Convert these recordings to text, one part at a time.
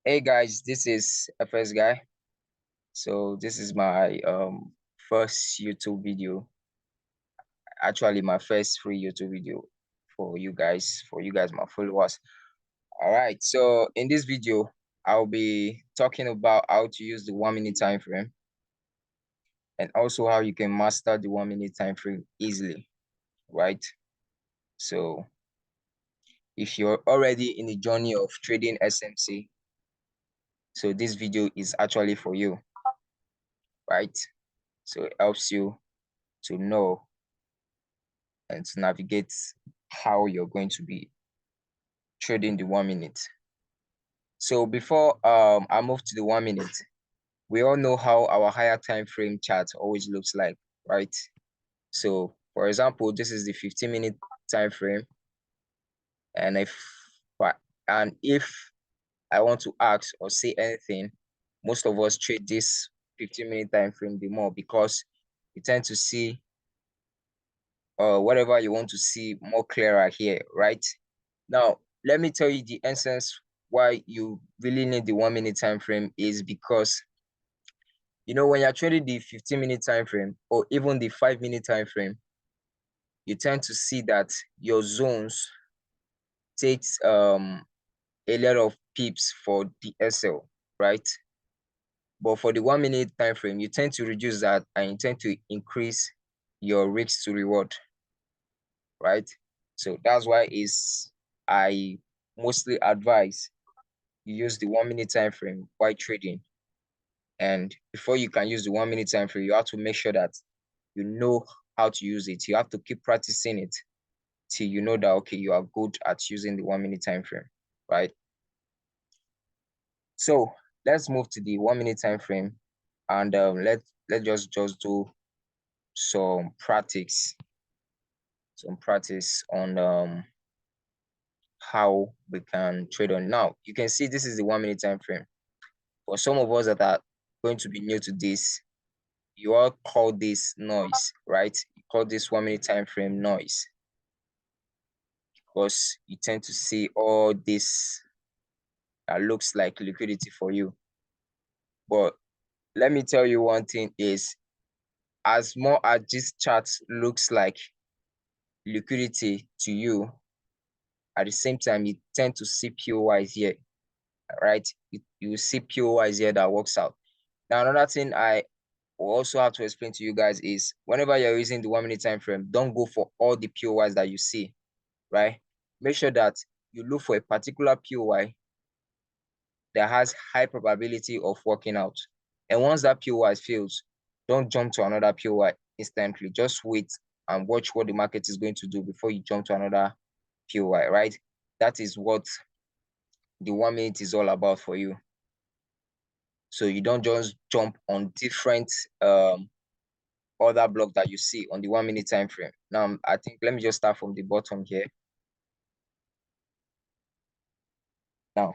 Hey guys, this is FS Guy. So this is my first YouTube video. Actually, my first free YouTube video for you guys, my followers. All right. So in this video, I'll be talking about how to use the 1 minute time frame and also how you can master the 1 minute time frame easily, right? So if you're already in the journey of trading SMC, so this video is actually for you, right? So it helps you to know and to navigate how you're going to be trading the 1 minute. So before I move to the 1 minute, we all know how our higher time frame chart always looks like, right? So for example, this is the 15-minute time frame. And if I want to ask or say anything, most of us trade this 15-minute time frame the more because you tend to see whatever you want to see more clearer here, right? Now, let me tell you the essence why you really need the 1 minute time frame is because, when you're trading the 15-minute time frame or even the 5 minute time frame, you tend to see that your zones takes a lot of pips for the SL, right? But for the 1 minute time frame, you tend to reduce that and you tend to increase your risk to reward, right? So that's why I mostly advise you use the 1 minute time frame while trading. And before you can use the 1 minute time frame, you have to make sure that you know how to use it. You have to keep practicing it till you know that, okay, you are good at using the 1 minute time frame, right? So let's move to the 1 minute time frame and let's just do some practice on how we can trade on. Now you can see this is the 1 minute time frame. For some of us that are going to be new to this, you all call this noise, right? You call this 1 minute time frame noise because you tend to see all this that looks like liquidity for you. But let me tell you one thing is, as more as this chart looks like liquidity to you, at the same time, you tend to see POIs here, right? You see POIs here that works out. Now, another thing I will also have to explain to you guys is whenever you're using the 1 minute time frame, don't go for all the POIs that you see, right? Make sure that you look for a particular POI that has high probability of working out. And once that POI fails, don't jump to another POI instantly. Just wait and watch what the market is going to do before you jump to another POI, right? That is what the 1 minute is all about for you. So you don't just jump on different other block that you see on the 1 minute time frame. Now, I think let me just start from the bottom here. Now,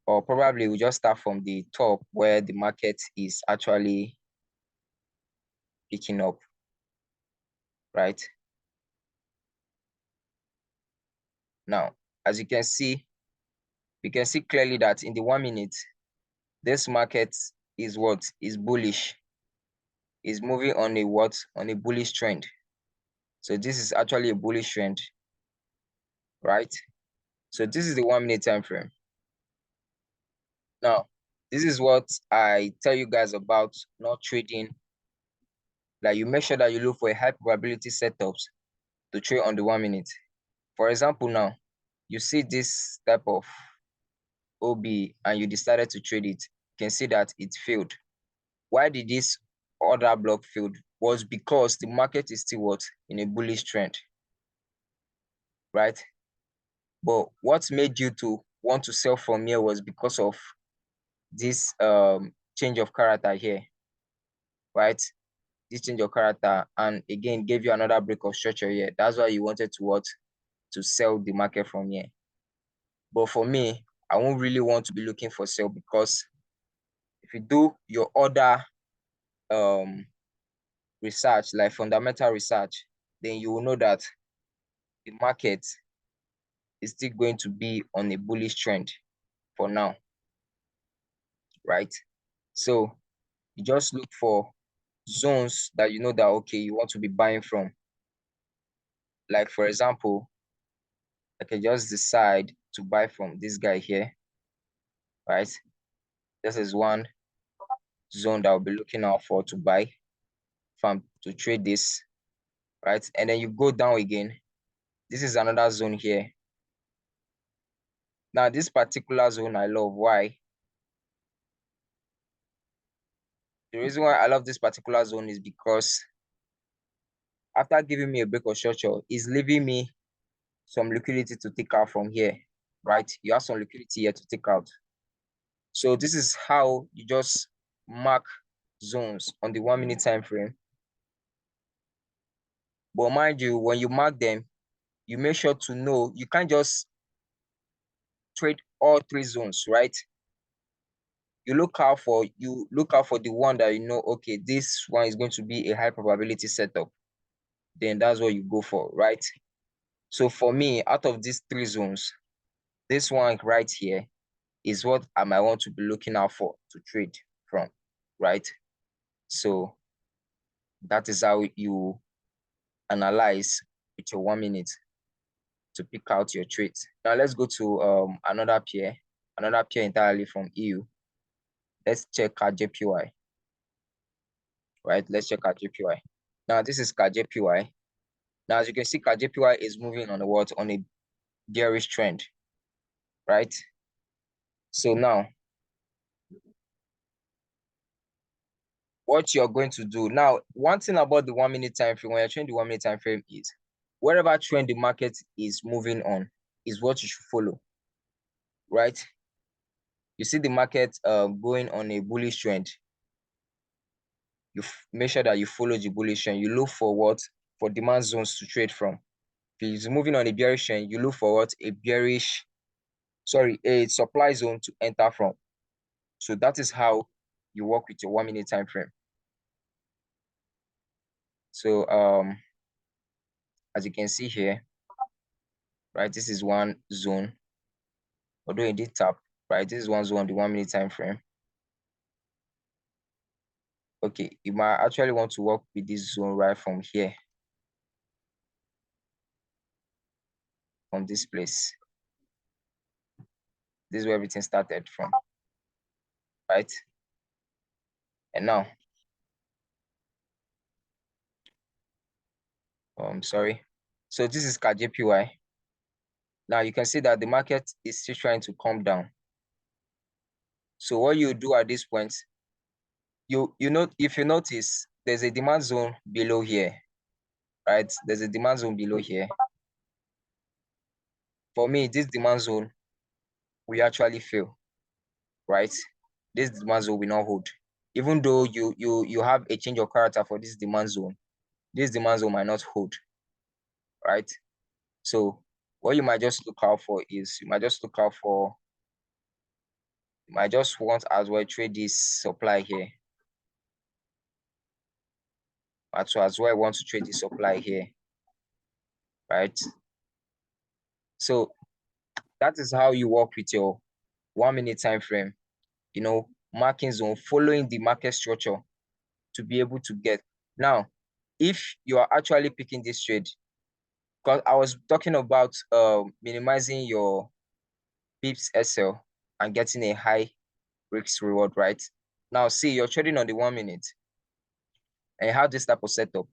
or probably we just start from the top where the market is actually picking up, right? Now, as you can see, we can see clearly that in the 1 minute, this market is what is bullish, is moving on a what? On a bullish trend. So this is actually a bullish trend, right? So this is the 1 minute time frame. Now, this is what I tell you guys about not trading. Like, you make sure that you look for a high probability setups to trade on the 1 minute. For example, now you see this type of OB and you decided to trade it. You can see that it failed. Why did this other block fail? Was because the market is still what? In a bullish trend, right? But what made you to want to sell from here was because of this change of character here, right? This change of character, and again gave you another break of structure here. That's why you wanted to what? To sell the market from here. But for me, I won't really want to be looking for sell, because if you do your other research, like fundamental research, then you will know that the market is still going to be on a bullish trend. for now, right? So you just look for zones that you know that, okay, you want to be buying from. Like, for example, I can just decide to buy from this guy here, right? This is one zone that I'll be looking out for to buy, from to trade this, right? And then you go down again. This is another zone here. Now, this particular zone I love. Why? The reason why I love this particular zone is because after giving me a break of structure, is leaving me some liquidity to take out from here, right? You have some liquidity here to take out. So this is how you just mark zones on the 1 minute time frame. But mind you, when you mark them, you make sure to know you can't just trade all three zones, right? You look out for the one that you know, okay, this one is going to be a high probability setup. Then that's what you go for, right? So for me, out of these three zones, this one right here is what I might want to be looking out for to trade from, right? So that is how you analyze with your 1 minute to pick out your trades. Now let's go to another pair entirely from EU. Let's check our JPY, right? Let's check our JPY. Now this is JPY. Now as you can see, JPY is moving on a bearish trend, right? So now what you're going to do now, one thing about the 1 minute time frame, when you're trading the 1 minute time frame, is whatever trend the market is moving on is what you should follow, right? You see the market going on a bullish trend, you make sure that you follow the bullish trend. You look for what? For demand zones to trade from. If it's moving on a bearish trend, you look for what? A supply zone to enter from. So that is how you work with your 1 minute time frame. So as you can see here, right, this is one zone. Although it did tap, right, this is one zone, the 1 minute time frame. Okay, you might actually want to work with this zone right from here, from this place. This is where everything started from, right? And now, sorry. So this is JPY. Now you can see that the market is still trying to come down. So what you do at this point, if you notice, there's a demand zone below here, right? There's a demand zone below here. For me, this demand zone will actually fail, right? This demand zone will not hold. Even though you have a change of character for this demand zone might not hold, right? So what you might just look out for is you might just want as well trade this supply here. So as well want to trade the supply here, right? So that is how you work with your 1 minute time frame, marking zone, following the market structure to be able to get. Now, if you are actually picking this trade, because I was talking about minimizing your pips SL and getting a high risk reward, right? Now, see, you're trading on the 1 minute and you have this type of setup.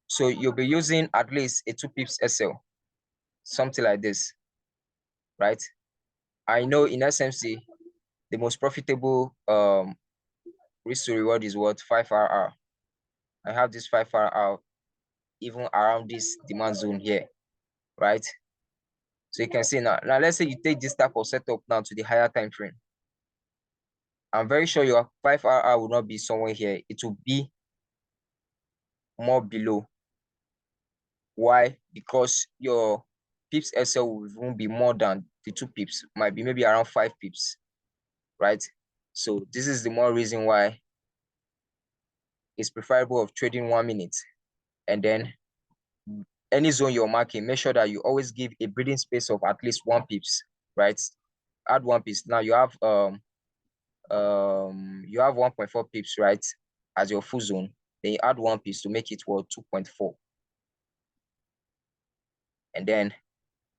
So you'll be using at least a 2 pips SL, something like this, right? I know in SMC, the most profitable risk to reward is what? 5RR. I have this 5RR even around this demand zone here, right? So you can see now let's say you take this type of setup now to the higher time frame. I'm very sure your 5RR will not be somewhere here. It will be more below. Why? Because your pips SL will even be more than the 2 pips, might be maybe around 5 pips, right? So this is the more reason why it's preferable of trading 1 minute. And then any zone you're marking, make sure that you always give a breathing space of at least 1 pips, right? add 1 pips. Now you have 1.4 pips, right, as your full zone. Then you add 1 pips to make it what 2.4, and then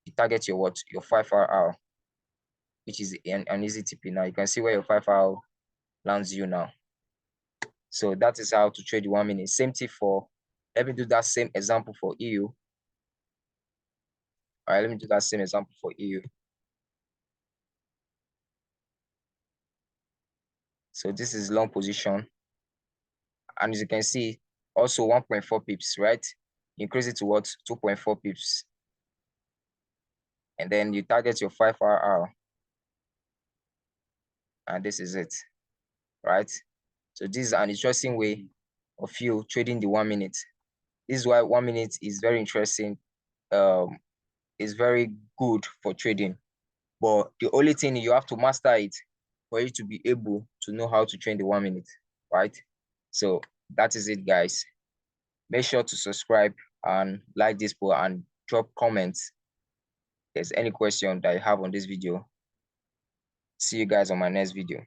you target your what your 5 hour, which is an easy TP. Now you can see where your 5 hour lands you now. So that is how to trade the 1 minute. Same thing for, let me do that same example for EU. All right, let me do that same example for EU. So this is long position. And as you can see, also 1.4 pips, right? Increase it to what? 2.4 pips. And then you target your 5 hour. And this is it, right? So this is an interesting way of you trading the 1 minute. This is why 1 minute is very interesting. It's very good for trading. But the only thing, you have to master it for you to be able to know how to trade the 1 minute, right? So that is it, guys. Make sure to subscribe and like this post and drop comments if there's any question that you have on this video. See you guys on my next video.